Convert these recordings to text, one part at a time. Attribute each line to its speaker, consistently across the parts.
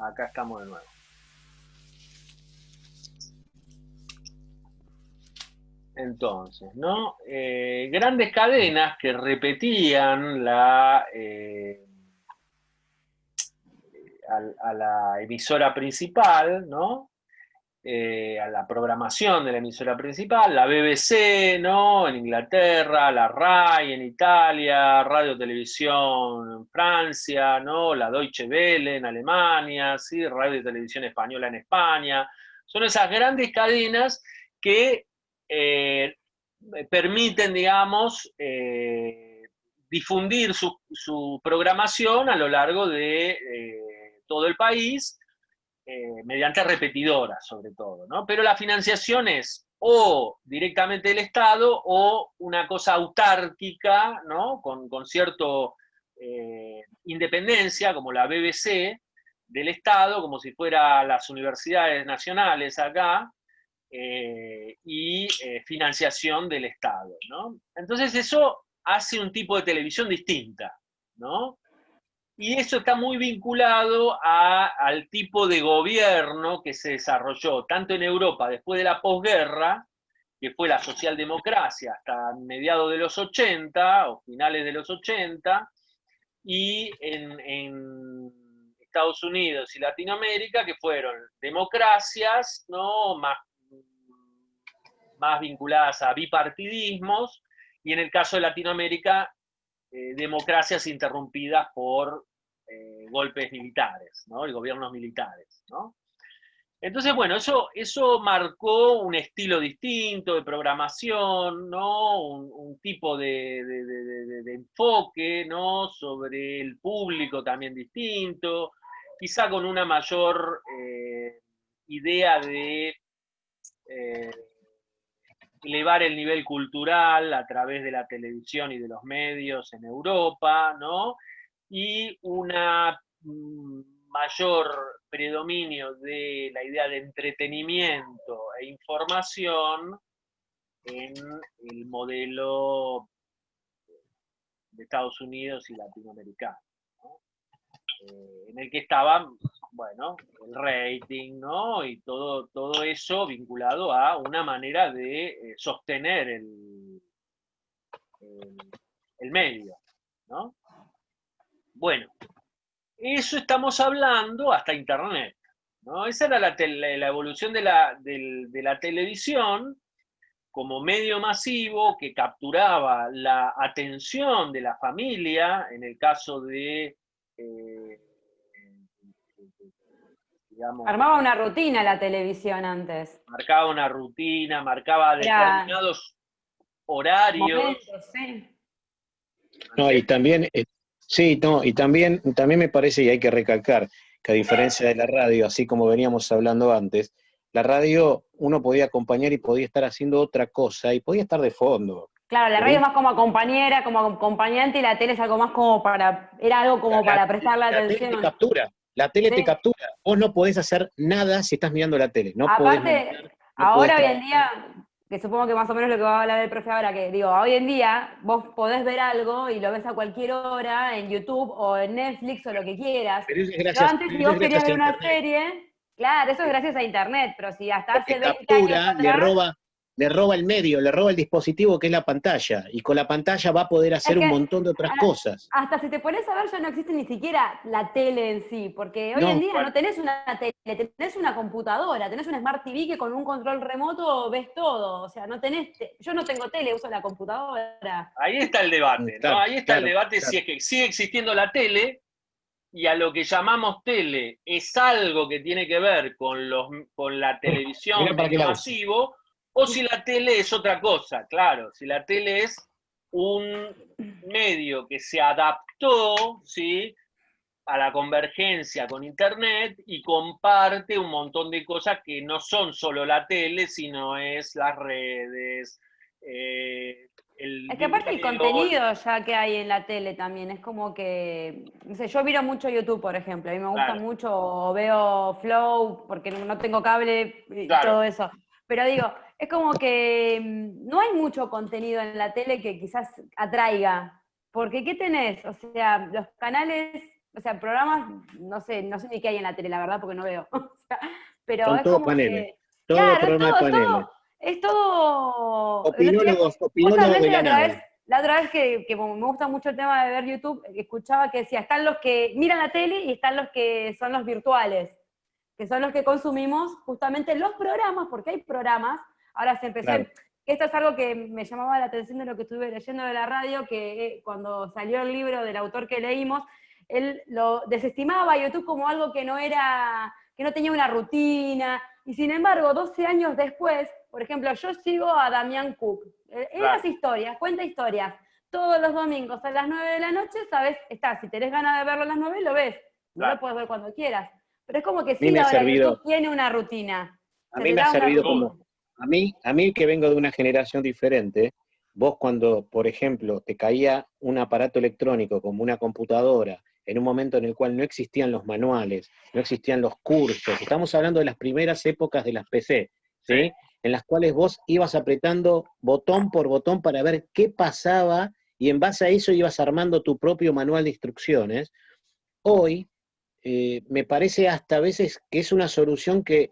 Speaker 1: Acá estamos de nuevo. Entonces, ¿no? Grandes cadenas que repetían a la emisora principal, ¿no? A la programación de la emisora principal, la BBC, ¿no? En Inglaterra, la RAI en Italia, Radio Televisión en Francia, ¿no? La Deutsche Welle en Alemania, ¿sí? Radio y Televisión Española en España. Son esas grandes cadenas que permiten, digamos, difundir su programación a lo largo de todo el país, mediante repetidoras sobre todo, ¿no? Pero la financiación es o directamente del Estado o una cosa autárquica, ¿no? Con cierto independencia, como la BBC del Estado, como si fuera las universidades nacionales acá, y financiación del Estado, ¿no? Entonces eso hace un tipo de televisión distinta, ¿no? Y eso está muy vinculado al tipo de gobierno que se desarrolló tanto en Europa después de la posguerra, que fue la socialdemocracia hasta mediados de los 80 o finales de los 80, y en Estados Unidos y Latinoamérica, que fueron democracias, ¿no? Más vinculadas a bipartidismos, y en el caso de Latinoamérica, democracias interrumpidas por golpes militares, ¿no? Y gobiernos militares, ¿no? Entonces, bueno, eso marcó un estilo distinto de programación, ¿no? Un tipo de enfoque, ¿no? Sobre el público también distinto, quizá con una mayor idea de eh, elevar el nivel cultural a través de la televisión y de los medios en Europa, ¿no? Y una mayor predominio de la idea de entretenimiento e información en el modelo de Estados Unidos y latinoamericano, ¿no? En el que estaba, bueno, el rating, ¿no? Y todo eso vinculado a una manera de sostener el medio, ¿no? Bueno, eso estamos hablando hasta Internet, ¿no? Esa era la evolución de la televisión como medio masivo que capturaba la atención de la familia, en el caso de, digamos,
Speaker 2: Armaba una rutina la televisión antes.
Speaker 1: marcaba una rutina, marcaba
Speaker 2: Era
Speaker 1: determinados horarios.
Speaker 2: momentos, sí.
Speaker 3: No, y también, sí, no, y también me parece, y hay que recalcar, que a diferencia de la radio, así como veníamos hablando antes, la radio uno podía acompañar y podía estar haciendo otra cosa y podía estar de fondo.
Speaker 2: Claro, la
Speaker 3: Pero
Speaker 2: radio es más como compañera, como acompañante, y la tele es algo más como era algo como para prestarle
Speaker 3: la tele te
Speaker 2: atención.
Speaker 3: captura, la tele te
Speaker 2: Sí.
Speaker 3: captura. Vos no podés hacer nada si estás mirando la tele, no podés
Speaker 2: Aparte,
Speaker 3: manejar, no podés
Speaker 2: ahora hoy en
Speaker 3: trabajar.
Speaker 2: día, que supongo que más o menos lo que va a hablar el profe ahora, que digo, hoy en día vos podés ver algo y lo ves a cualquier hora en YouTube o en Netflix o lo que quieras.
Speaker 3: Pero eso es
Speaker 2: Pero
Speaker 3: gracias,
Speaker 2: antes,
Speaker 3: pero
Speaker 2: si
Speaker 3: eso
Speaker 2: vos
Speaker 3: es
Speaker 2: querías
Speaker 3: gracias a
Speaker 2: ver una
Speaker 3: Internet.
Speaker 2: serie, claro, eso es gracias a Internet, pero si hasta
Speaker 3: Porque
Speaker 2: hace 20 años
Speaker 3: captura,
Speaker 2: atrás,
Speaker 3: le roba el medio, le roba el dispositivo que es la pantalla, y con la pantalla va a poder
Speaker 2: es
Speaker 3: hacer un
Speaker 2: que
Speaker 3: montón de otras cosas.
Speaker 2: hasta si te pones a ver ya no existe ni siquiera la tele en sí, porque hoy en
Speaker 3: No,
Speaker 2: día no tenés una tele, tenés una computadora, tenés una Smart TV que con un control remoto ves todo, o sea, no tenés, yo no tengo tele, uso la computadora.
Speaker 1: Ahí está el debate, ¿no?
Speaker 3: claro,
Speaker 1: Ahí está el
Speaker 3: claro,
Speaker 1: debate
Speaker 3: claro.
Speaker 1: si es que sigue existiendo la tele, y a lo que llamamos tele es algo que tiene que ver con la televisión
Speaker 3: Mirá para qué
Speaker 1: medio
Speaker 3: la uso.
Speaker 1: masivo, o si la tele es otra cosa, claro, si la tele es un medio que se adaptó, ¿sí?, a la convergencia con Internet y comparte un montón de cosas que no son solo la tele, sino es las redes, el
Speaker 2: Es que aparte el
Speaker 1: video.
Speaker 2: contenido ya que hay en la tele también, es como que, no sé, yo miro mucho YouTube, por ejemplo, a mí me gusta
Speaker 1: Claro,
Speaker 2: mucho, o veo Flow, porque no tengo cable y
Speaker 1: claro.
Speaker 2: todo eso. Pero digo, es como que no hay mucho contenido en la tele que quizás atraiga. Porque ¿qué tenés? O sea, los canales o sea, programas, no sé ni qué hay en la tele, la verdad, porque no veo. O sea, pero
Speaker 3: Son
Speaker 2: es
Speaker 3: todos
Speaker 2: como
Speaker 3: paneles.
Speaker 2: que,
Speaker 3: Todo
Speaker 2: claro,
Speaker 3: programa de paneles.
Speaker 2: es todo,
Speaker 3: Opinólogos
Speaker 2: justamente
Speaker 3: de la nada.
Speaker 2: la otra vez que como me gusta mucho el tema de ver YouTube, escuchaba que decía, están los que miran la tele y están los que son los virtuales, que son los que consumimos justamente los programas, porque hay programas, ahora se empezó,
Speaker 3: Claro.
Speaker 2: esto es algo que me llamaba la atención de lo que estuve leyendo de la radio, que cuando salió el libro del autor que leímos, él lo desestimaba a YouTube como algo que no tenía una rutina, y sin embargo, 12 años después, por ejemplo, yo sigo a Damián Cook, él
Speaker 1: Claro.
Speaker 2: hace historias, cuenta historias, todos los domingos a las 9 de la noche, sabes, está, si tenés ganas de verlo a las 9, lo ves, no
Speaker 1: Claro.
Speaker 2: lo puedes ver cuando quieras, pero es como que
Speaker 3: A mí
Speaker 2: sí,
Speaker 3: me ha
Speaker 2: ahora
Speaker 3: servido,
Speaker 2: YouTube tiene una rutina,
Speaker 3: a
Speaker 2: se
Speaker 3: mí
Speaker 2: te
Speaker 3: me ha
Speaker 2: da una
Speaker 3: servido
Speaker 2: rutina.
Speaker 3: como, a mí que vengo de una generación diferente, vos cuando, por ejemplo, te caía un aparato electrónico como una computadora, en un momento en el cual no existían los manuales, no existían los cursos, estamos hablando de las primeras épocas de las PC, ¿sí?
Speaker 1: Sí.
Speaker 3: En las cuales vos ibas apretando botón por botón para ver qué pasaba y en base a eso ibas armando tu propio manual de instrucciones. Hoy me parece hasta a veces que es una solución que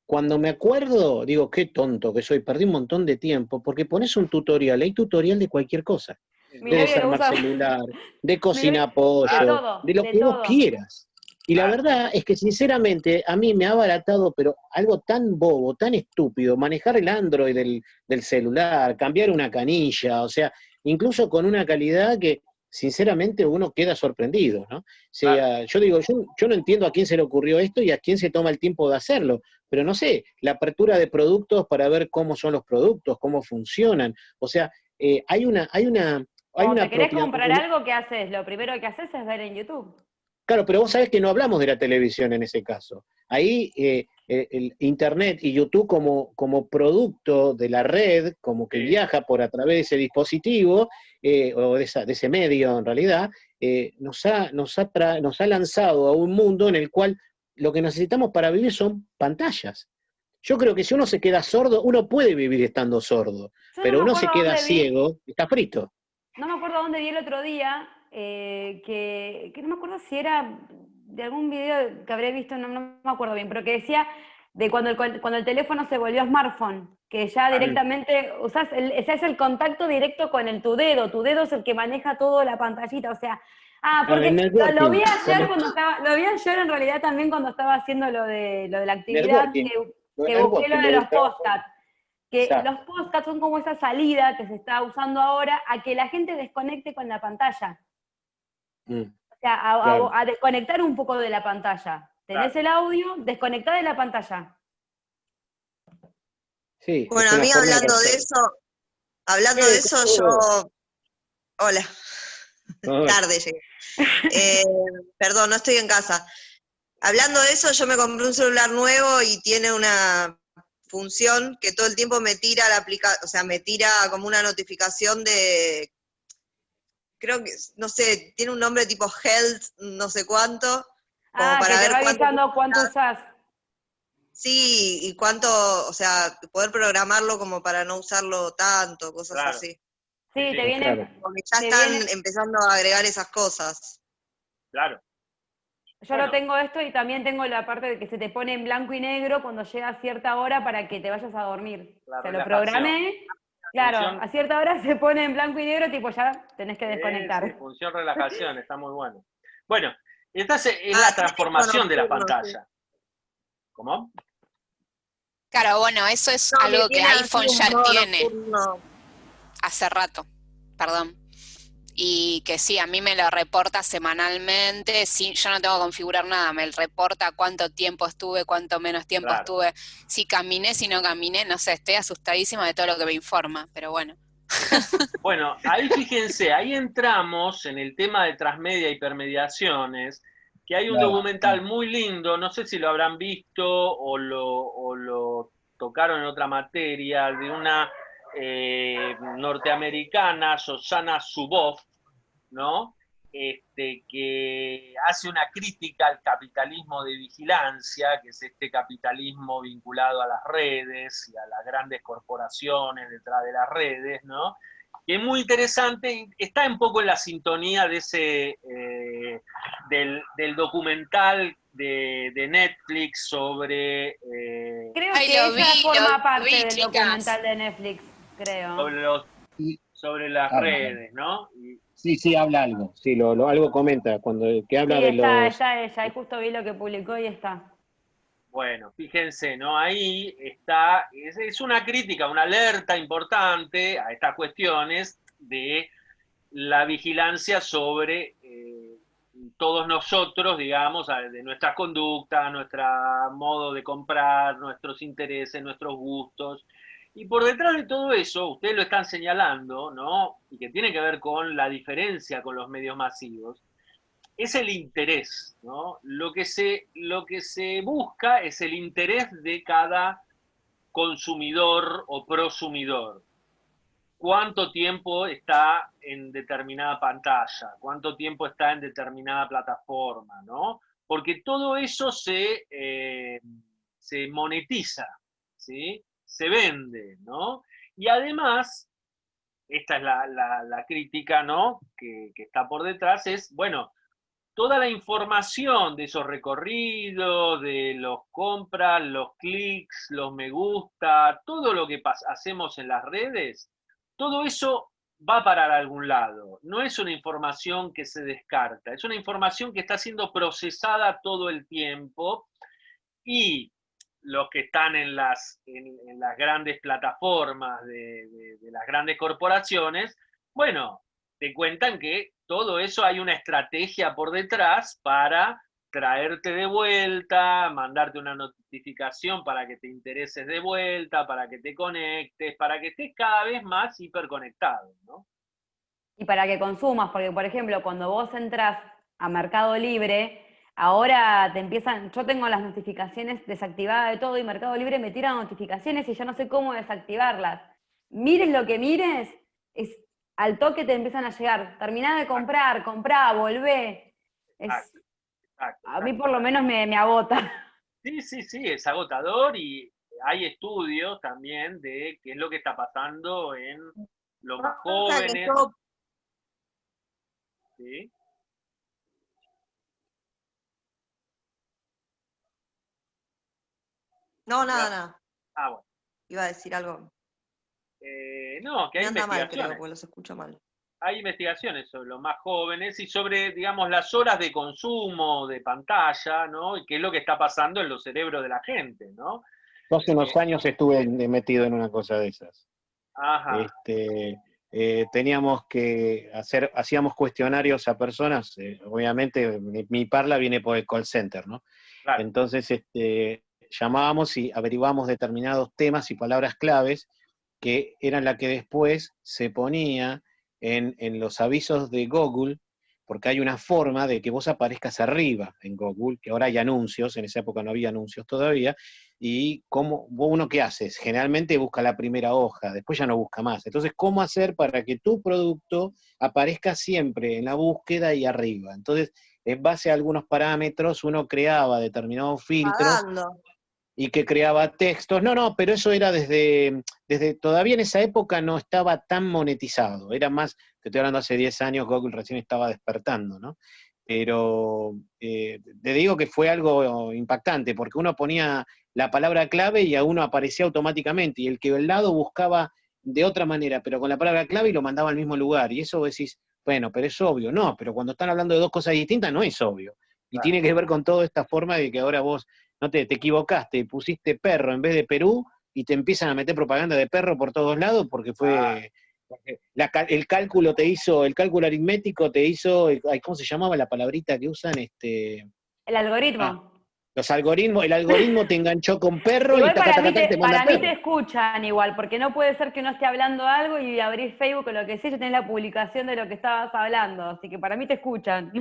Speaker 3: cuando me acuerdo, digo, qué tonto que soy, perdí un montón de tiempo, porque pones un tutorial, hay tutorial de cualquier cosa,
Speaker 2: Mi
Speaker 3: de
Speaker 2: novio lo
Speaker 3: desarmar
Speaker 2: usa,
Speaker 3: celular, de
Speaker 2: mi novio-
Speaker 3: cocina
Speaker 2: de
Speaker 3: pollo,
Speaker 2: todo,
Speaker 3: de lo
Speaker 2: de
Speaker 3: que vos
Speaker 2: todo.
Speaker 3: quieras. Y la
Speaker 1: Claro.
Speaker 3: verdad es que sinceramente a mí me ha abaratado, pero algo tan bobo, tan estúpido, manejar el Android del celular, cambiar una canilla, o sea, incluso con una calidad que sinceramente uno queda sorprendido, ¿no? O
Speaker 1: Claro.
Speaker 3: sea, yo digo, yo no entiendo a quién se le ocurrió esto y a quién se toma el tiempo de hacerlo, pero no sé, la apertura de productos para ver cómo son los productos, cómo funcionan, o sea, hay
Speaker 2: Cuando
Speaker 3: una
Speaker 2: te querés
Speaker 3: propia...
Speaker 2: comprar algo, ¿qué haces? Lo primero que haces es ver en YouTube.
Speaker 3: Claro, pero vos sabés que no hablamos de la televisión en ese caso. Ahí el Internet y YouTube como producto de la red, como que
Speaker 1: Sí.
Speaker 3: viaja por a través de ese dispositivo, o de ese medio en realidad, nos ha lanzado a un mundo en el cual lo que necesitamos para vivir son pantallas. Yo creo que si uno se queda sordo, uno puede vivir estando sordo,
Speaker 2: Yo no
Speaker 3: pero
Speaker 2: me
Speaker 3: uno
Speaker 2: acuerdo
Speaker 3: se queda
Speaker 2: dónde vi,
Speaker 3: ciego, está frito.
Speaker 2: no me acuerdo dónde vi el otro día, que no me acuerdo si era de algún video que habré visto, no me acuerdo bien, pero que decía de cuando el teléfono se volvió smartphone, que ya
Speaker 1: Ah,
Speaker 2: directamente usás, ese es el contacto directo con tu dedo es el que maneja toda la pantallita, o sea,
Speaker 3: El
Speaker 2: porque lo vi
Speaker 3: networking,
Speaker 2: ayer lo vi ayer en realidad también cuando estaba haciendo lo de la actividad,
Speaker 3: networking,
Speaker 2: que busqué lo
Speaker 3: networking,
Speaker 2: de
Speaker 3: lo del
Speaker 2: los
Speaker 3: trabajo.
Speaker 2: podcasts, que
Speaker 3: Exacto.
Speaker 2: los podcasts son como esa salida que se está usando ahora a que la gente desconecte con la pantalla.
Speaker 3: Mm,
Speaker 2: O sea,
Speaker 3: claro.
Speaker 2: a desconectar un poco de la pantalla. Tenés
Speaker 1: claro.
Speaker 2: el audio, desconectá de la pantalla.
Speaker 3: Sí, es
Speaker 4: Bueno, a
Speaker 3: una
Speaker 4: mí
Speaker 3: forma de hacer.
Speaker 4: hablando de eso,
Speaker 3: ¿Cómo?
Speaker 4: hola,
Speaker 3: Hola.
Speaker 4: tarde llegué. Eh, Perdón, no estoy en casa. Hablando de eso, yo me compré un celular nuevo y tiene una función que todo el tiempo me tira la aplicación, o sea, me tira como una notificación de, creo que, no sé, tiene un nombre tipo Health, no sé cuánto, como
Speaker 2: Que
Speaker 4: para
Speaker 2: te
Speaker 4: ver
Speaker 2: va
Speaker 4: cuánto
Speaker 2: avisando cuánto usás.
Speaker 4: sí, y cuánto, o sea, poder programarlo como para no usarlo tanto, cosas
Speaker 1: Claro.
Speaker 4: así.
Speaker 1: Sí,
Speaker 2: Sí,
Speaker 1: sí,
Speaker 3: Claro.
Speaker 4: Porque ya
Speaker 2: te
Speaker 4: están
Speaker 2: viene,
Speaker 4: empezando a agregar esas cosas.
Speaker 1: claro.
Speaker 2: yo lo
Speaker 1: Bueno,
Speaker 2: tengo esto y también tengo la parte de que se te pone en blanco y negro cuando llega a cierta hora para que te vayas a dormir.
Speaker 1: la
Speaker 2: O sea, lo
Speaker 1: relajación.
Speaker 2: programé, claro,
Speaker 1: Función,
Speaker 2: a cierta hora se pone en blanco y negro, tipo ya tenés que
Speaker 1: sí,
Speaker 2: desconectar.
Speaker 1: función relajación, está muy bueno. Bueno, esta es
Speaker 4: Ah,
Speaker 1: la
Speaker 4: tiene tipo
Speaker 1: transformación de la
Speaker 4: nocturno, sí.
Speaker 1: pantalla. ¿Cómo?
Speaker 5: Claro, bueno, eso es
Speaker 4: No, que
Speaker 5: algo que
Speaker 4: tiene así
Speaker 5: iPhone
Speaker 4: un
Speaker 5: ya
Speaker 4: modo
Speaker 5: tiene
Speaker 4: nocturno.
Speaker 5: hace rato, perdón. Y que sí, a mí me lo reporta semanalmente, sí, yo no tengo que configurar nada, me reporta cuánto tiempo estuve, cuánto menos tiempo
Speaker 1: Claro.
Speaker 5: estuve, si caminé, si no caminé, no sé, estoy asustadísima de todo lo que me informa, pero bueno.
Speaker 1: Bueno, ahí fíjense, ahí entramos en el tema de transmedia y hipermediaciones, que hay un
Speaker 3: Claro.
Speaker 1: documental muy lindo, no sé si lo habrán visto o lo tocaron en otra materia, de una norteamericana, Shoshana Zuboff, ¿no? Que hace una crítica al capitalismo de vigilancia, que es este capitalismo vinculado a las redes y a las grandes corporaciones detrás de las redes, ¿no? Que es muy interesante y está un poco en la sintonía de del documental de Netflix sobre,
Speaker 2: Creo
Speaker 5: Ay,
Speaker 2: que
Speaker 5: lo
Speaker 2: ella
Speaker 5: vi,
Speaker 2: forma
Speaker 5: lo
Speaker 2: parte
Speaker 5: vi,
Speaker 2: del
Speaker 5: chicas.
Speaker 2: documental de Netflix, creo.
Speaker 1: sobre las
Speaker 3: Habla.
Speaker 1: redes, ¿no?
Speaker 3: Sí, habla algo. Sí, algo comenta cuando que habla
Speaker 2: Sí,
Speaker 3: de
Speaker 2: está
Speaker 3: los.
Speaker 2: ella, y justo vi lo que publicó y está.
Speaker 1: Bueno, fíjense, ¿no? Ahí está, es una crítica, una alerta importante a estas cuestiones de la vigilancia sobre todos nosotros, digamos, de nuestras conductas, nuestro modo de comprar, nuestros intereses, nuestros gustos. Y por detrás de todo eso, ustedes lo están señalando, ¿no? Y que tiene que ver con la diferencia con los medios masivos, es el interés, ¿no? Lo que se busca es el interés de cada consumidor o prosumidor. Cuánto tiempo está en determinada pantalla, cuánto tiempo está en determinada plataforma, ¿no? Porque todo eso se monetiza, ¿sí? Se vende, ¿no? Y además, esta es la crítica, ¿no? Que está por detrás, es, bueno, toda la información de esos recorridos, de los compras, los clics, los me gusta, todo lo que hacemos en las redes, todo eso va a parar a algún lado. No es una información que se descarta, es una información que está siendo procesada todo el tiempo y los que están en las grandes plataformas de las grandes corporaciones, bueno, te cuentan que todo eso hay una estrategia por detrás para traerte de vuelta, mandarte una notificación para que te intereses de vuelta, para que te conectes, para que estés cada vez más hiperconectado, ¿no?
Speaker 2: Y para que consumas, porque por ejemplo, cuando vos entras a Mercado Libre, ahora te empiezan, yo tengo las notificaciones desactivadas de todo y Mercado Libre me tira notificaciones y yo no sé cómo desactivarlas. Mires lo que mires, al toque te empiezan a llegar. Terminá de comprar, comprá, volvé.
Speaker 1: Exacto,
Speaker 2: A mí por lo menos me agota.
Speaker 1: Sí, es agotador y hay estudios también de qué es lo que está pasando en los más jóvenes. ¿Sí?
Speaker 4: No, nada.
Speaker 1: Ah, bueno.
Speaker 4: Iba a decir algo.
Speaker 1: No, que hay
Speaker 4: Me anda mal, creo,
Speaker 1: investigaciones.
Speaker 4: porque los escucho mal.
Speaker 1: Hay investigaciones sobre los más jóvenes y sobre, digamos, las horas de consumo de pantalla, ¿no? Y qué es lo que está pasando en los cerebros de la gente, ¿no?
Speaker 3: Yo hace unos años estuve metido en una cosa de esas.
Speaker 1: Ajá.
Speaker 3: Teníamos que hacíamos cuestionarios a personas, obviamente mi parla viene por el call center, ¿no?
Speaker 1: Claro.
Speaker 3: Entonces llamábamos y averiguábamos determinados temas y palabras claves que eran las que después se ponía en los avisos de Google, porque hay una forma de que vos aparezcas arriba en Google, que ahora hay anuncios, en esa época no había anuncios todavía, y uno qué haces, generalmente busca la primera hoja, después ya no busca más. Entonces, ¿cómo hacer para que tu producto aparezca siempre en la búsqueda y arriba? Entonces, en base a algunos parámetros, uno creaba determinados filtros y que creaba textos. No, pero eso era desde todavía en esa época no estaba tan monetizado, era más, te estoy hablando hace 10 años, Google recién estaba despertando, ¿no? Pero te digo que fue algo impactante, porque uno ponía la palabra clave y a uno aparecía automáticamente, y el que al lado buscaba de otra manera, pero con la palabra clave y lo mandaba al mismo lugar, y eso vos decís, bueno, pero es obvio, no, pero cuando están hablando de dos cosas distintas no es obvio, y
Speaker 1: Claro.
Speaker 3: tiene que ver con toda esta forma de que ahora vos no te equivocaste, pusiste perro en vez de Perú, y te empiezan a meter propaganda de perro por todos lados, porque fue... el cálculo aritmético te hizo, ¿cómo se llamaba la palabrita que usan?
Speaker 2: El algoritmo.
Speaker 3: El algoritmo te enganchó con perro
Speaker 2: Igual
Speaker 3: y te manda
Speaker 2: para mí
Speaker 3: perro.
Speaker 2: te escuchan igual, porque no puede ser que uno esté hablando algo y abrís Facebook o lo que sea, y tenés la publicación de lo que estabas hablando, así que para mí te escuchan.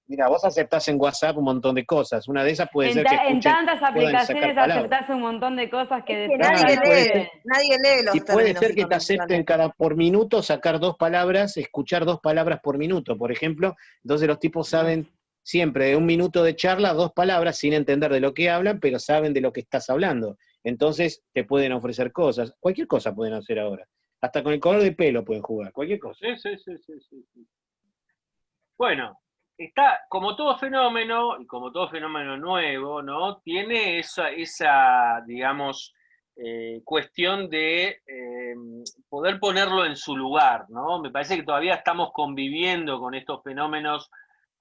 Speaker 3: Mira, vos aceptás en WhatsApp un montón de cosas, una de esas puede ser que
Speaker 2: En
Speaker 3: escuchen,
Speaker 2: tantas
Speaker 3: puedan sacar
Speaker 2: aplicaciones
Speaker 3: palabras.
Speaker 2: aceptás un montón de cosas que
Speaker 4: Es que
Speaker 2: después
Speaker 4: nadie lee los
Speaker 3: Y puede
Speaker 4: términos
Speaker 3: ser
Speaker 4: y
Speaker 3: que te acepten
Speaker 4: condiciones.
Speaker 3: por minuto sacar 2 palabras, escuchar 2 palabras por minuto, por ejemplo. Entonces los tipos saben siempre de un minuto de charla 2 palabras sin entender de lo que hablan, pero saben de lo que estás hablando. Entonces te pueden ofrecer cosas. Cualquier cosa pueden hacer ahora. Hasta con el color de pelo pueden jugar. Cualquier cosa.
Speaker 1: Sí. Bueno, como todo fenómeno, y como todo fenómeno nuevo, ¿no? Tiene esa digamos, cuestión de poder ponerlo en su lugar, ¿no? Me parece que todavía estamos conviviendo con estos fenómenos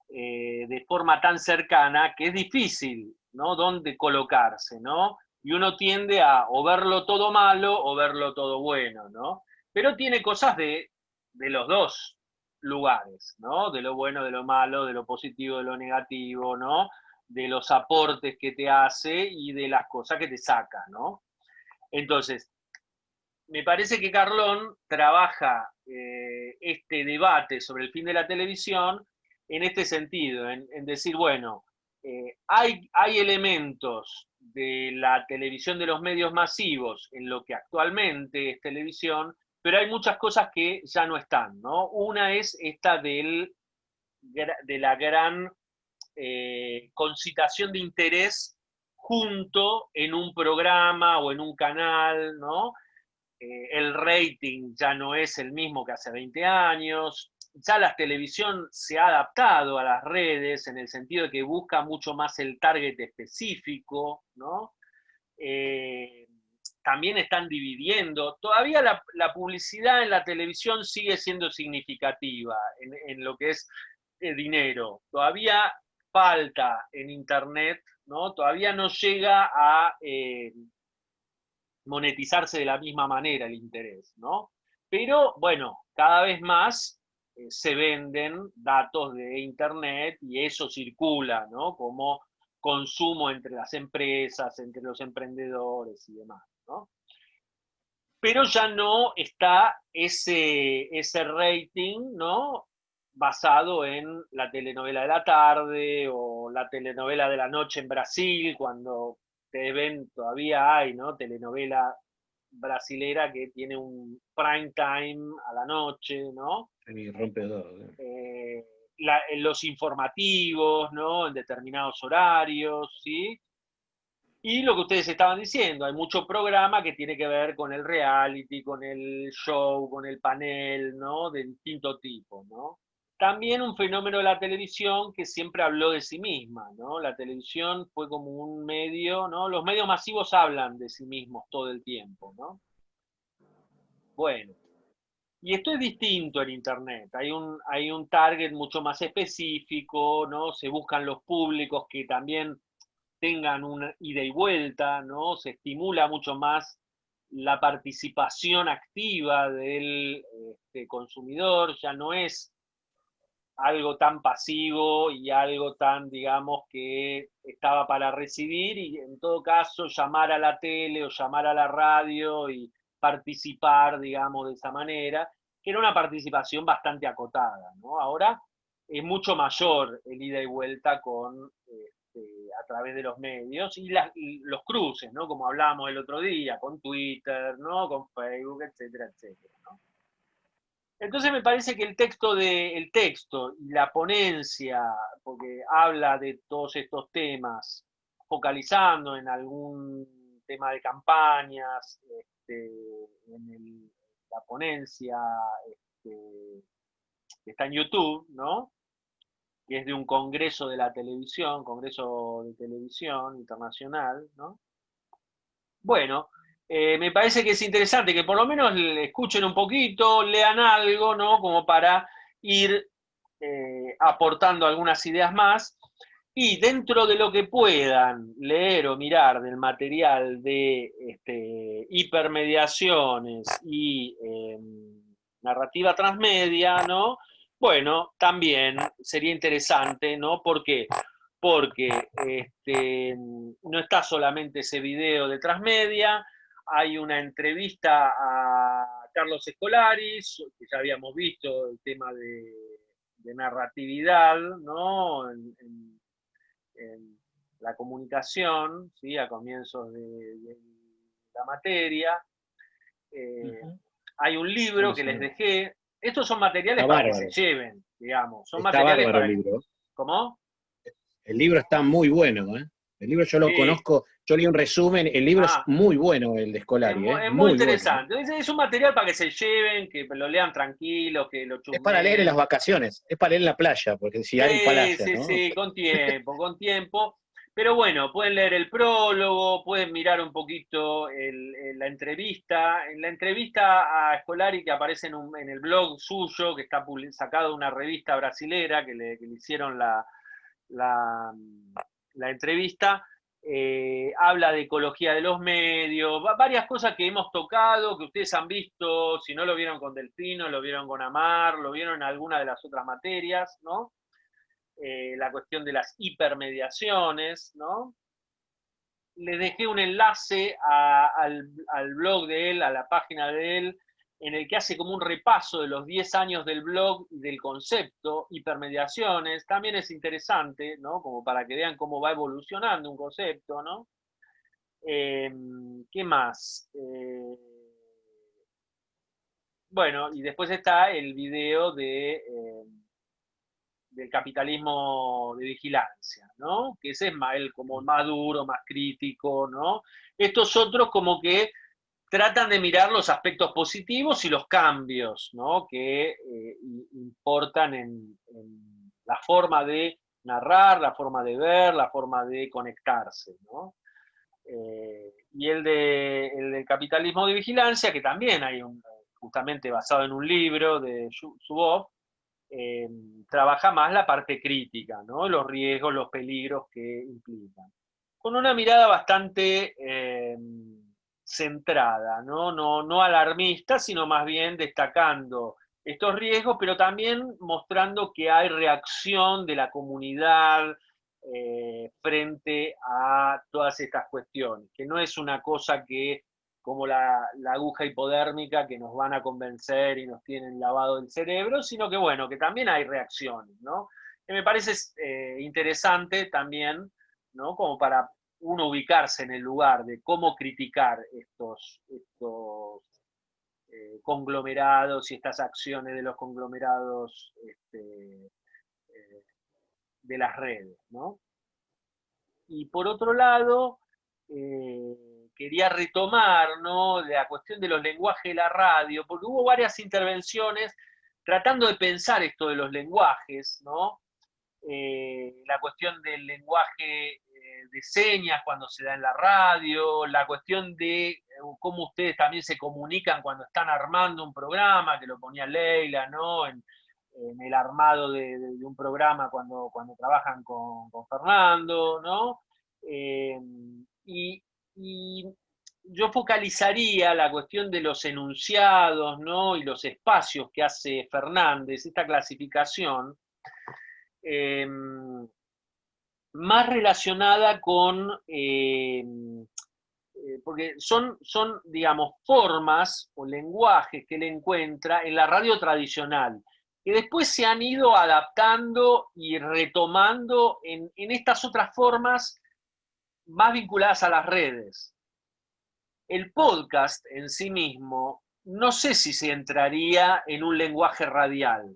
Speaker 1: de forma tan cercana que es difícil, ¿no? Dónde colocarse, ¿no? Y uno tiende a o verlo todo malo o verlo todo bueno, ¿no? Pero tiene cosas de los dos lugares, ¿no? De lo bueno, de lo malo, de lo positivo, de lo negativo, ¿no? De los aportes que te hace y de las cosas que te saca, ¿no? Entonces, me parece que Carlón trabaja este debate sobre el fin de la televisión en este sentido, en decir, bueno, hay elementos de la televisión de los medios masivos en lo que actualmente es televisión, pero hay muchas cosas que ya no están, ¿no? Una es esta de la gran concitación de interés junto en un programa o en un canal, ¿no? El rating ya no es el mismo que hace 20 años, ya la televisión se ha adaptado a las redes en el sentido de que busca mucho más el target específico, ¿no? También están dividiendo. Todavía la publicidad en la televisión sigue siendo significativa en lo que es dinero. Todavía falta en Internet, ¿no? Todavía no llega a monetizarse de la misma manera el interés, ¿no? Pero bueno, cada vez más se venden datos de Internet y eso circula, ¿no? Como consumo entre las empresas, entre los emprendedores y demás, ¿no? Pero ya no está ese rating, ¿no? Basado en la telenovela de la tarde o la telenovela de la noche en Brasil, cuando te ven, todavía hay, ¿no? Telenovela brasilera que tiene un prime time a la noche, ¿no?
Speaker 3: Y rompedor.
Speaker 1: Los informativos, ¿no? En determinados horarios, ¿sí? Y lo que ustedes estaban diciendo, hay mucho programa que tiene que ver con el reality, con el show, con el panel, ¿no? De distinto tipo, ¿no? También un fenómeno de la televisión que siempre habló de sí misma, ¿no? La televisión fue como un medio, ¿no? Los medios masivos hablan de sí mismos todo el tiempo, ¿no? Bueno, y esto es distinto en Internet, hay un target mucho más específico, ¿no? Se buscan los públicos que también tengan una ida y vuelta, ¿no? Se estimula mucho más la participación activa del consumidor, ya no es algo tan pasivo y algo tan, digamos, que estaba para recibir y en todo caso llamar a la tele o llamar a la radio y participar, digamos, de esa manera, que era una participación bastante acotada, ¿no? Ahora es mucho mayor el ida y vuelta a través de los medios y los cruces, ¿no? Como hablábamos el otro día, con Twitter, ¿no? Con Facebook, etcétera, etcétera, ¿no? Entonces me parece que el texto y la ponencia, porque habla de todos estos temas, focalizando en algún tema de campañas, en la ponencia que está en YouTube, ¿no? Que es de un congreso de la televisión, congreso de televisión internacional, ¿no? Bueno, me parece que es interesante que por lo menos escuchen un poquito, lean algo, ¿no? Como para ir aportando algunas ideas más. Y dentro de lo que puedan leer o mirar del material de hipermediaciones y narrativa transmedia, ¿no? Bueno, también sería interesante, ¿no? ¿Por qué? Porque no está solamente ese video de Transmedia, hay una entrevista a Carlos Escolaris, que ya habíamos visto el tema de narratividad, ¿no? En la comunicación, ¿sí? A comienzos de la materia. Hay un libro que les dejé. Estos son materiales para que se lleven, digamos. Son
Speaker 3: está
Speaker 1: materiales
Speaker 3: bárbaro
Speaker 1: para...
Speaker 3: el libro.
Speaker 1: ¿Cómo?
Speaker 3: El libro está muy bueno, ¿eh? El libro yo lo
Speaker 1: Sí.
Speaker 3: conozco, yo leí un resumen, el libro es muy bueno, el de Scolari,
Speaker 1: Es
Speaker 3: muy
Speaker 1: muy interesante. Es un material para que se lleven, que lo lean tranquilos, que lo
Speaker 3: Es para leer en las
Speaker 1: chusmeen.
Speaker 3: vacaciones, es para leer en la playa, porque si hay
Speaker 1: Sí,
Speaker 3: playa,
Speaker 1: sí,
Speaker 3: ¿no?
Speaker 1: sí, con tiempo, con tiempo. Pero bueno, pueden leer el prólogo, pueden mirar un poquito la entrevista. En la entrevista a Scolari, que aparece en el blog suyo, que está sacado de una revista brasilera que le hicieron la, la entrevista, habla de ecología de los medios, varias cosas que hemos tocado, que ustedes han visto, si no lo vieron con Delfino, lo vieron con Amar, lo vieron en alguna de las otras materias, ¿no? La cuestión de las hipermediaciones, ¿no? Les dejé un enlace al blog de él, a la página de él, en el que hace como un repaso de los 10 años del blog y del concepto hipermediaciones. También es interesante, ¿no? Como para que vean cómo va evolucionando un concepto, ¿no? ¿Qué más? Bueno, y después está el video del capitalismo de vigilancia, ¿no? Que ese es como más duro, más crítico, ¿no? Estos otros como que tratan de mirar los aspectos positivos y los cambios, ¿no? Que importan en la forma de narrar, la forma de ver, la forma de conectarse, ¿no? Y el del capitalismo de vigilancia, que también hay justamente basado en un libro de Zuboff, trabaja más la parte crítica, ¿no? Los riesgos, los peligros que implican. Con una mirada bastante centrada, ¿no? No alarmista, sino más bien destacando estos riesgos, pero también mostrando que hay reacción de la comunidad frente a todas estas cuestiones, que no es una cosa que como la aguja hipodérmica que nos van a convencer y nos tienen lavado el cerebro, sino que bueno, que también hay reacciones, ¿no? Que me parece interesante también, ¿no? Como para uno ubicarse en el lugar de cómo criticar estos conglomerados y estas acciones de los conglomerados de las redes, ¿no? Y por otro lado, quería retomar, ¿no? La cuestión de los lenguajes de la radio, porque hubo varias intervenciones tratando de pensar esto de los lenguajes, ¿no? La cuestión del lenguaje de señas cuando se da en la radio, la cuestión de cómo ustedes también se comunican cuando están armando un programa, que lo ponía Leila, ¿no? En el armado de un programa cuando trabajan con Fernando, ¿no? Y yo focalizaría la cuestión de los enunciados, ¿no? Y los espacios que hace Fernández, esta clasificación, más relacionada con, porque son, digamos, formas o lenguajes que él encuentra en la radio tradicional, que después se han ido adaptando y retomando en estas otras formas más vinculadas a las redes. El podcast en sí mismo, no sé si se entraría en un lenguaje radial,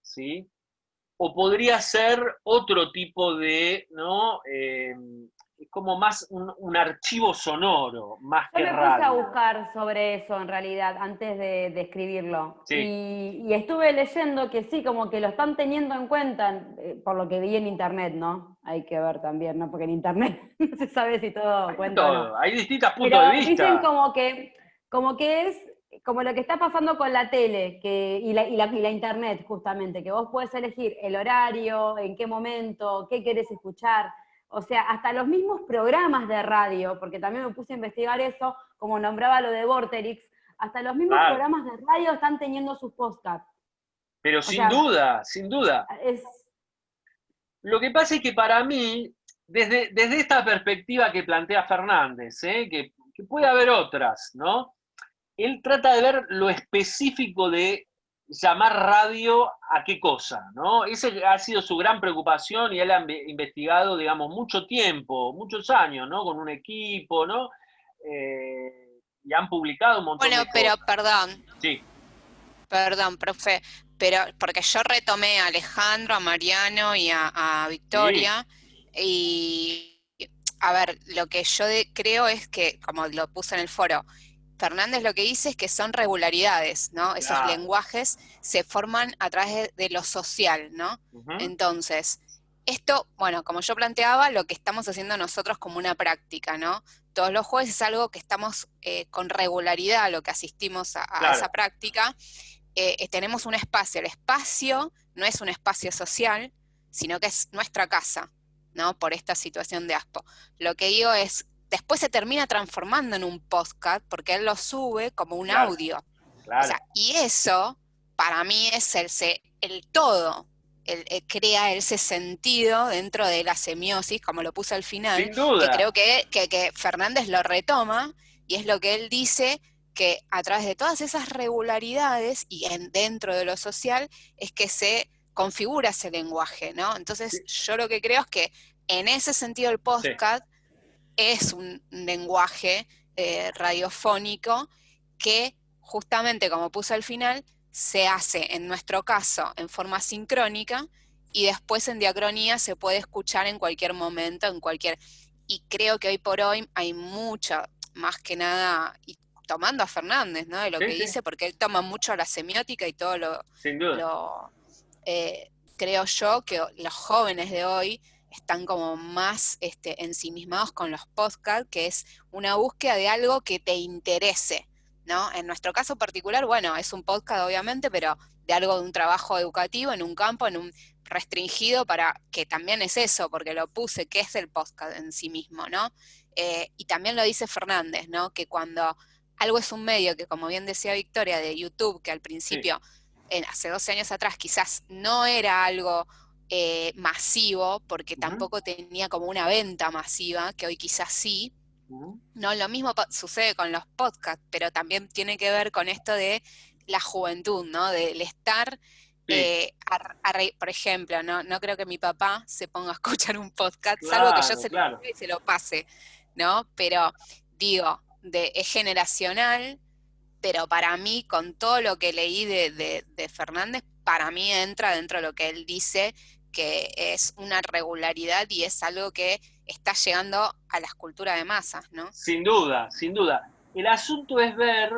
Speaker 1: ¿sí? O podría ser otro tipo de, ¿no? Es como más un archivo sonoro, más
Speaker 2: Yo
Speaker 1: que
Speaker 2: me puse a
Speaker 1: radio.
Speaker 2: buscar sobre eso en realidad antes de escribirlo.
Speaker 1: Sí.
Speaker 2: Y estuve leyendo que sí, como que lo están teniendo en cuenta, por lo que vi en internet, ¿no? Hay que ver también, ¿no? Porque en internet no se sabe si todo cuenta o no.
Speaker 1: Hay distintos puntos
Speaker 2: Pero
Speaker 1: de vista.
Speaker 2: dicen como que es como lo que está pasando con la tele y la internet, justamente, que vos podés elegir el horario, en qué momento, qué querés escuchar. O sea, hasta los mismos programas de radio, porque también me puse a investigar eso, como nombraba lo de Vorterix, hasta los mismos programas de radio están teniendo sus podcasts.
Speaker 1: Pero sin duda. Lo que pasa es que para mí, desde esta perspectiva que plantea Fernández, que puede haber otras, ¿no? Él trata de ver lo específico de llamar radio a qué cosa, ¿no? Esa ha sido su gran preocupación y él ha investigado, digamos, mucho tiempo, muchos años, ¿no? Con un equipo, ¿no? Y han publicado un montón de cosas.
Speaker 5: Bueno, pero perdón.
Speaker 1: Sí.
Speaker 5: Perdón, profe, pero porque yo retomé a Alejandro, a Mariano y a Victoria, sí. Y a ver, lo que yo creo es que, como lo puse en el foro, Fernández lo que dice es que son regularidades, ¿no? Esos
Speaker 1: Claro.
Speaker 5: lenguajes se forman a través de lo social, ¿no?
Speaker 1: Ujú.
Speaker 5: Entonces, esto, bueno, como yo planteaba, lo que estamos haciendo nosotros como una práctica, ¿no? Todos los jueves es algo que estamos con regularidad, lo que asistimos a
Speaker 1: Claro.
Speaker 5: esa práctica. Tenemos un espacio. El espacio no es un espacio social, sino que es nuestra casa, ¿no? Por esta situación de ASPO. Lo que digo es, después se termina transformando en un podcast porque él lo sube como un
Speaker 1: Claro.
Speaker 5: audio.
Speaker 1: Claro.
Speaker 5: O sea, y eso para mí es el todo. Crea ese sentido dentro de la semiosis, como lo puse al final,
Speaker 1: Sin duda.
Speaker 5: que creo que Fernández lo retoma, y es lo que él dice, que a través de todas esas regularidades y dentro de lo social es que se configura ese lenguaje, ¿no? Entonces yo lo que creo es que en ese sentido el podcast es un lenguaje radiofónico que justamente, como puse al final, se hace en nuestro caso en forma sincrónica y después en diacronía se puede escuchar en cualquier momento, y creo que hoy por hoy hay mucha, más que nada, y tomando a Fernández, ¿no? De lo
Speaker 1: Sí,
Speaker 5: que
Speaker 1: sí.
Speaker 5: dice, porque él toma mucho la semiótica y todo
Speaker 1: Sin duda.
Speaker 5: creo yo que los jóvenes de hoy están como más ensimismados con los podcasts, que es una búsqueda de algo que te interese, ¿no? En nuestro caso particular, bueno, es un podcast obviamente, pero de algo de un trabajo educativo en un campo, en un restringido, para que también es eso, porque lo puse, que es el podcast en sí mismo, ¿no? Y también lo dice Fernández, ¿no? Que cuando algo es un medio que, como bien decía Victoria, de YouTube, que al principio, hace 12 años atrás, quizás no era algo masivo, porque tampoco tenía como una venta masiva, que hoy quizás sí. No, lo mismo sucede con los podcasts, pero también tiene que ver con esto de la juventud, ¿no? Del estar, por ejemplo, no creo que mi papá se ponga a escuchar un podcast, salvo que yo se lo diga y se lo pase, ¿no? Pero digo, es generacional, pero para mí, con todo lo que leí de Fernández, para mí entra dentro de lo que él dice, que es una regularidad y es algo que está llegando a la escultura de masas, ¿no?
Speaker 1: Sin duda, sin duda. El asunto es ver,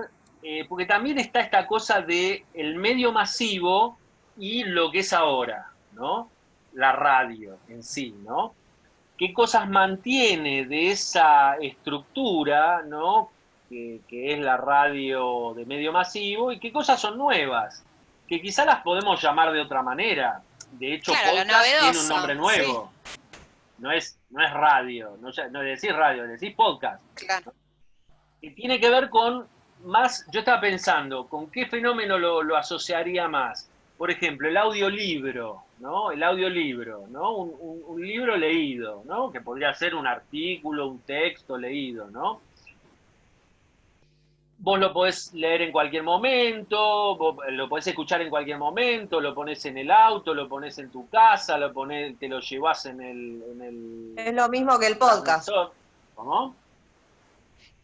Speaker 1: porque también está esta cosa de el medio masivo y lo que es ahora, ¿no? La radio en sí, ¿no? ¿Qué cosas mantiene de esa estructura, ¿no? Que es la radio de medio masivo, y qué cosas son nuevas, que quizás las podemos llamar de otra manera. De hecho,
Speaker 5: claro,
Speaker 1: podcast tiene un nombre nuevo.
Speaker 5: Sí.
Speaker 1: No es radio, no decís radio, decís podcast.
Speaker 5: Claro.
Speaker 1: Y tiene que ver con más, yo estaba pensando, ¿con qué fenómeno lo asociaría más? Por ejemplo, el audiolibro, ¿no? El audiolibro, ¿no? Un libro leído, ¿no? Que podría ser un artículo, un texto leído, ¿no? Vos lo podés leer en cualquier momento, vos lo podés escuchar en cualquier momento, lo pones en el auto, lo pones en tu casa, te lo llevas en el...
Speaker 4: Es lo mismo que el podcast.
Speaker 1: ¿Cómo?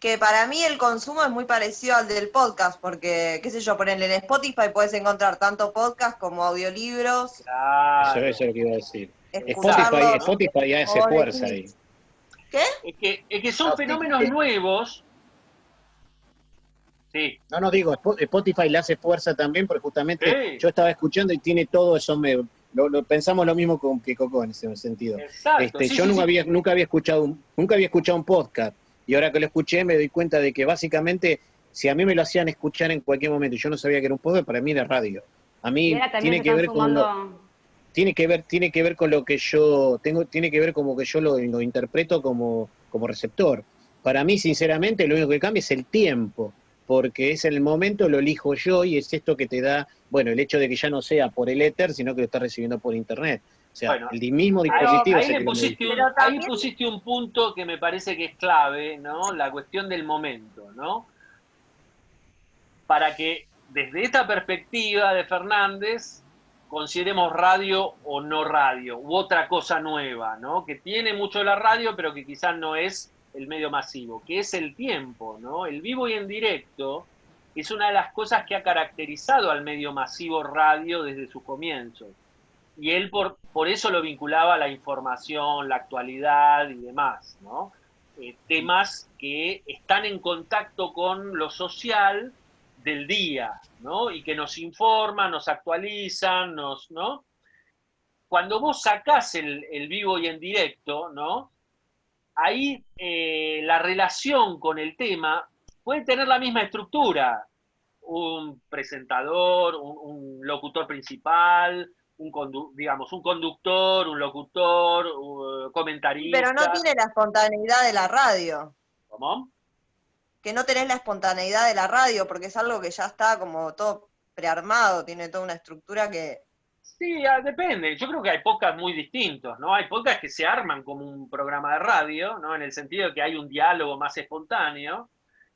Speaker 4: Que para mí el consumo es muy parecido al del podcast, porque, qué sé yo, ponele en Spotify puedes encontrar tanto podcast como audiolibros.
Speaker 1: Claro.
Speaker 3: Eso es lo que iba a decir.
Speaker 4: Escucharlo,
Speaker 3: Spotify ya hace fuerza ahí.
Speaker 4: ¿Qué?
Speaker 1: Es que son fenómenos nuevos. Sí.
Speaker 3: No digo, Spotify le hace fuerza también, porque justamente yo estaba escuchando y tiene todo eso, pensamos lo mismo que Coco en ese sentido.
Speaker 1: Exacto,
Speaker 3: Yo nunca había escuchado un podcast, y ahora que lo escuché me doy cuenta de que básicamente, si a mí me lo hacían escuchar en cualquier momento y yo no sabía que era un podcast, para mí era radio. A mí tiene que ver con lo que yo tengo, tiene que ver como que yo lo interpreto como receptor. Para mí, sinceramente, lo único que cambia es el tiempo, porque es el momento, lo elijo yo, y es esto que te da, bueno, el hecho de que ya no sea por el éter, sino que lo estás recibiendo por internet. O sea, bueno, el mismo dispositivo.
Speaker 1: Ahí pusiste un punto que me parece que es clave, ¿no? La cuestión del momento, ¿no? Para que desde esta perspectiva de Fernández consideremos radio o no radio, u otra cosa nueva, ¿no? Que tiene mucho la radio, pero que quizás no es el medio masivo, que es el tiempo, ¿no? El vivo y en directo es una de las cosas que ha caracterizado al medio masivo radio desde sus comienzos. y él por eso lo vinculaba a la información, la actualidad y demás, ¿no? Temas que están en contacto con lo social del día, ¿no? Y que nos informan, nos actualizan, ¿no? Cuando vos sacás el vivo y en directo, ¿no? Ahí la relación con el tema puede tener la misma estructura. Un presentador, un locutor principal, digamos, un conductor, un locutor, un
Speaker 4: Pero no
Speaker 1: comentarista.
Speaker 4: tiene la espontaneidad de la radio.
Speaker 1: ¿Cómo?
Speaker 4: Que no tenés la espontaneidad de la radio, porque es algo que ya está como todo prearmado, tiene toda una estructura que...
Speaker 1: Sí, depende. Yo creo que hay podcasts muy distintos, ¿no? Hay podcasts que se arman como un programa de radio, ¿no? En el sentido de que hay un diálogo más espontáneo.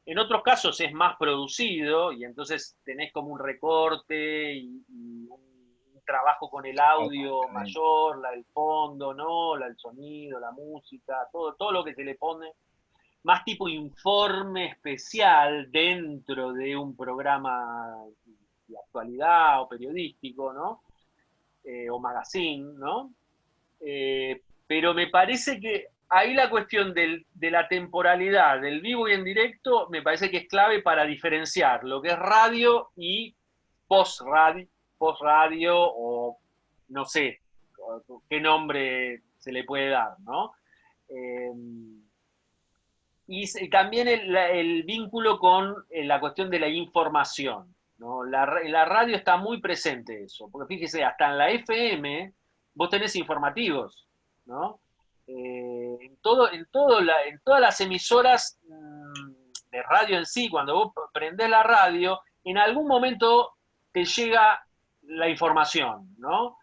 Speaker 1: En otros casos es más producido y entonces tenés como un recorte y un trabajo con el audio mayor, el fondo, ¿no? El sonido, la música, todo lo que se le pone. Más tipo informe especial dentro de un programa de actualidad o periodístico, ¿no? O magazine, ¿no? Pero me parece que ahí la cuestión de la temporalidad, del vivo y en directo, me parece que es clave para diferenciar lo que es radio y post-radio o no sé qué nombre se le puede dar, ¿no? Eh, y también el vínculo con la cuestión de la información, ¿no? En la radio está muy presente eso, porque fíjese, hasta en la FM vos tenés informativos, ¿no? En todas las emisoras de radio en sí, cuando vos prendés la radio, en algún momento te llega la información, ¿no?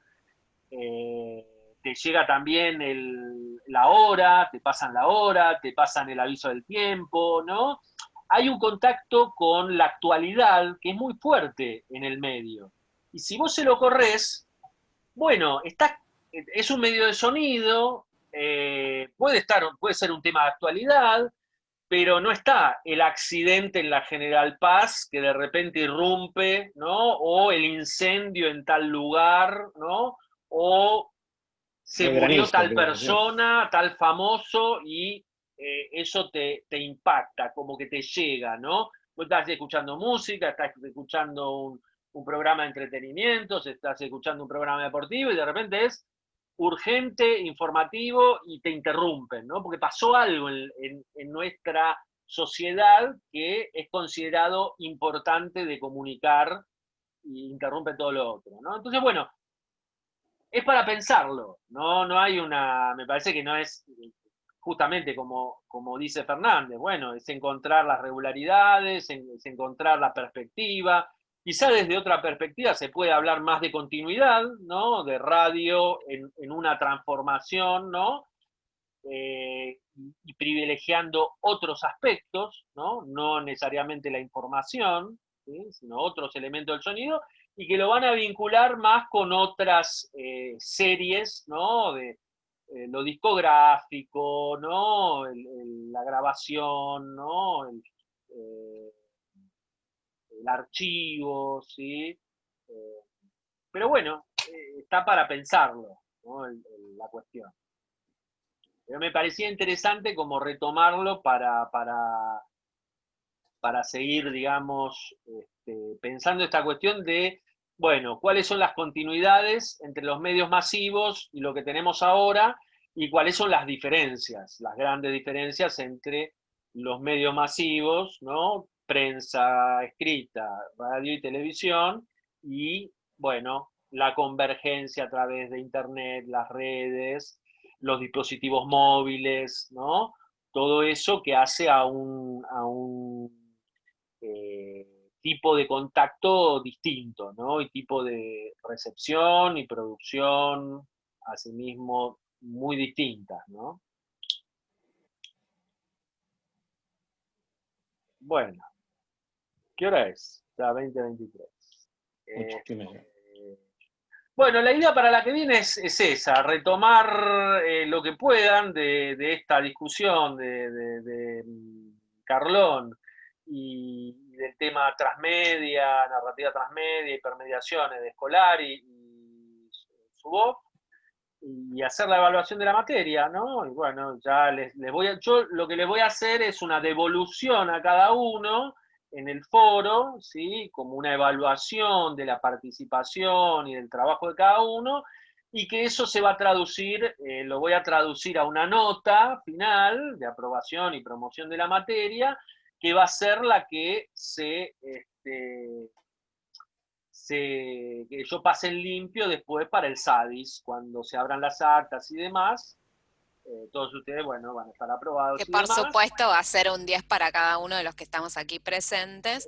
Speaker 1: Te llega también la hora, te pasan la hora, te pasan el aviso del tiempo, ¿no? Hay un contacto con la actualidad que es muy fuerte en el medio. Y si vos se lo corres, bueno, es un medio de sonido, puede ser un tema de actualidad, pero no está el accidente en la General Paz que de repente irrumpe, ¿no? O el incendio en tal lugar, ¿no? O se
Speaker 3: El
Speaker 1: murió
Speaker 3: granizo,
Speaker 1: tal
Speaker 3: claro, sí.
Speaker 1: persona, tal famoso, y eso te impacta, como que te llega, ¿no? Vos estás escuchando música, estás escuchando un programa de entretenimiento, estás escuchando un programa deportivo, y de repente es urgente, informativo, y te interrumpen, ¿no? Porque pasó algo en nuestra sociedad que es considerado importante de comunicar y interrumpe todo lo otro, ¿no? Entonces, bueno, es para pensarlo, no hay me parece que no es justamente como dice Fernández, bueno, es encontrar las regularidades, es encontrar la perspectiva, quizá desde otra perspectiva se puede hablar más de continuidad, ¿no? De radio en una transformación, ¿no? Y privilegiando otros aspectos, ¿no? No necesariamente la información, ¿sí? Sino otros elementos del sonido, y que lo van a vincular más con otras series, ¿no? De lo discográfico, ¿no? La grabación, ¿no? Eh, el archivo, ¿sí? Eh, pero bueno, está para pensarlo, ¿no? La cuestión. Pero me parecía interesante como retomarlo para seguir, digamos, pensando esta cuestión de, bueno, cuáles son las continuidades entre los medios masivos y lo que tenemos ahora, y cuáles son las diferencias, las grandes diferencias entre los medios masivos, ¿no? Prensa escrita, radio y televisión, y, bueno, la convergencia a través de Internet, las redes, los dispositivos móviles, ¿no? Todo eso que hace a un tipo de contacto distinto, ¿no? Y tipo de recepción y producción, asimismo, muy distintas, ¿no? Bueno, ¿qué hora es? Ya 20:23.
Speaker 3: 8:30.
Speaker 1: Bueno, la idea para la que viene es esa, retomar lo que puedan de esta discusión de Carlón y del tema transmedia, narrativa transmedia, hipermediaciones de escolar y su voz, y hacer la evaluación de la materia, ¿no? Y bueno, ya yo lo que les voy a hacer es una devolución a cada uno en el foro, ¿sí? Como una evaluación de la participación y del trabajo de cada uno, y que eso se va a traducir, lo voy a traducir a una nota final de aprobación y promoción de la materia, que va a ser la que que yo pase en limpio después para el SADIS, cuando se abran las actas y demás. Todos ustedes, bueno, van a estar aprobados.
Speaker 5: Que
Speaker 1: y
Speaker 5: por
Speaker 1: demás.
Speaker 5: supuesto va a ser un 10 para cada uno de los que estamos aquí presentes.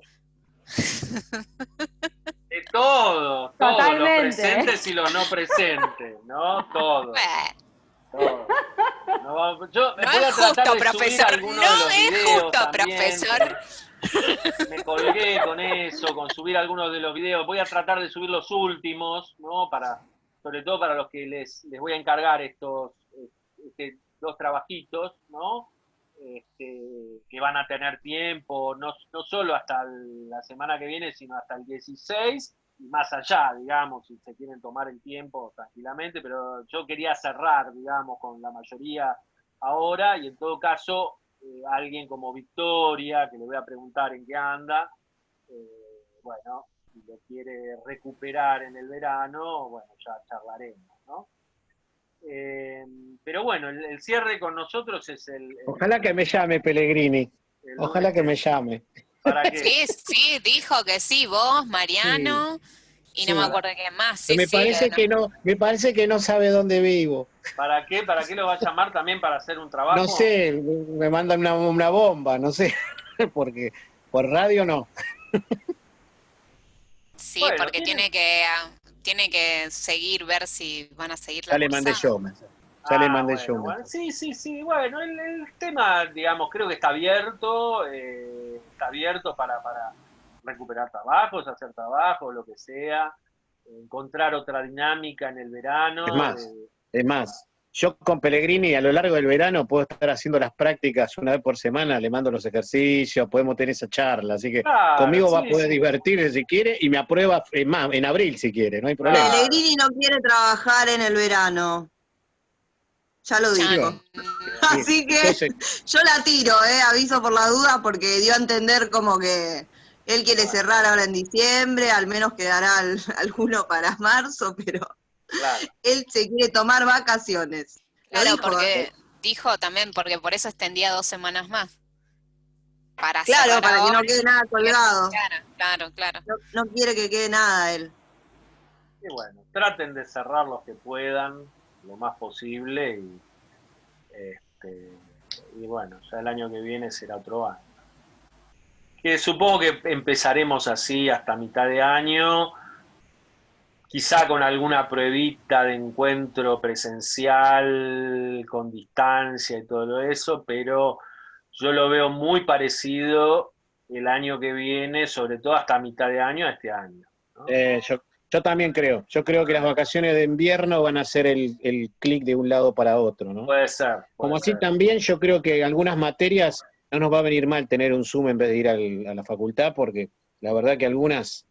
Speaker 1: De todos,
Speaker 2: Totalmente.
Speaker 1: los presentes y los no presentes, ¿no? Todos. Todo. No, yo
Speaker 5: No
Speaker 1: voy a
Speaker 5: es
Speaker 1: tratar
Speaker 5: justo,
Speaker 1: de subir
Speaker 5: profesor.
Speaker 1: algunos
Speaker 5: No
Speaker 1: de los
Speaker 5: es
Speaker 1: videos
Speaker 5: justo,
Speaker 1: también,
Speaker 5: profesor.
Speaker 1: Me colgué con eso, con subir algunos de los videos. Voy a tratar de subir los últimos, ¿no? Sobre todo para los que les voy a encargar estos dos trabajitos, ¿no? Que van a tener tiempo, no solo hasta la semana que viene, sino hasta el 16, y más allá, digamos, si se quieren tomar el tiempo tranquilamente, pero yo quería cerrar, digamos, con la mayoría ahora, y en todo caso, alguien como Victoria, que le voy a preguntar en qué anda, bueno, si lo quiere recuperar en el verano, bueno, ya charlaremos, ¿no? Pero bueno, el cierre con nosotros es
Speaker 3: Ojalá que me llame Pellegrini. Ojalá que me llame.
Speaker 1: ¿Para qué?
Speaker 5: Sí, dijo que sí, vos, Mariano, y no me acuerdo quién más. Sí,
Speaker 3: me parece que no sabe dónde vivo.
Speaker 1: ¿Para qué? ¿Para qué lo va a llamar también para hacer un trabajo?
Speaker 3: No sé, me mandan una bomba, no sé, porque por radio no.
Speaker 5: Sí,
Speaker 1: Bueno,
Speaker 5: porque tiene que seguir, ver si van a seguir la
Speaker 3: Ya le mandé yo, ya le mandé yo.
Speaker 1: Bueno, sí, bueno, el tema, digamos, creo que está abierto para recuperar trabajos, hacer trabajos, lo que sea, encontrar otra dinámica en el verano.
Speaker 3: Es más, yo con Pellegrini a lo largo del verano puedo estar haciendo las prácticas una vez por semana, le mando los ejercicios, podemos tener esa charla, así que conmigo va a poder divertirse si quiere y me aprueba en abril si quiere, no hay problema.
Speaker 4: Pellegrini no quiere trabajar en el verano. Ya lo dijo. Así que yo la tiro, aviso por la duda, porque dio a entender como que él quiere cerrar ahora en diciembre, al menos quedará alguno para marzo, pero él se quiere tomar vacaciones.
Speaker 5: Claro,
Speaker 4: dijo,
Speaker 5: porque dijo también, porque por eso extendía 2 semanas más. Para
Speaker 4: que no quede nada colgado.
Speaker 5: Claro.
Speaker 4: No quiere que quede nada él.
Speaker 1: Y bueno, traten de cerrar los que puedan, lo más posible, y bueno, ya el año que viene será otro año. Que supongo que empezaremos así hasta mitad de año, quizá con alguna pruebita de encuentro presencial, con distancia y todo eso, pero yo lo veo muy parecido el año que viene, sobre todo hasta mitad de año a este año, ¿no?
Speaker 3: Yo también creo. Yo creo que las vacaciones de invierno van a ser el clic de un lado para otro, ¿no?
Speaker 1: Puede ser.
Speaker 3: Como así también yo creo que algunas materias no nos va a venir mal tener un Zoom en vez de ir a la facultad, porque la verdad que algunas,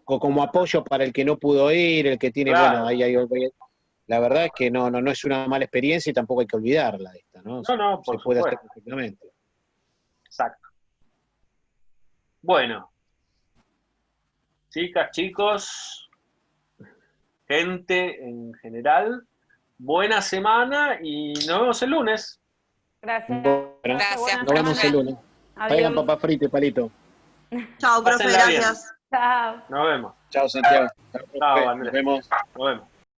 Speaker 3: como apoyo para el que no pudo ir, el que tiene, bueno, la verdad es que no es una mala experiencia y tampoco hay que olvidarla esta, ¿no?
Speaker 1: Por
Speaker 3: se puede
Speaker 1: supuesto.
Speaker 3: hacer perfectamente.
Speaker 1: Exacto. Bueno. Chicas, chicos, gente en general, buena semana y nos vemos el lunes.
Speaker 2: Gracias.
Speaker 5: Gracias.
Speaker 3: Nos vemos el lunes. Traigan papas fritas y palito.
Speaker 4: Chao, profe, gracias.
Speaker 2: Chao.
Speaker 1: Nos vemos.
Speaker 3: Chao, Santiago.
Speaker 1: Chao, Andrés.
Speaker 3: Nos vemos.
Speaker 1: Nos vemos.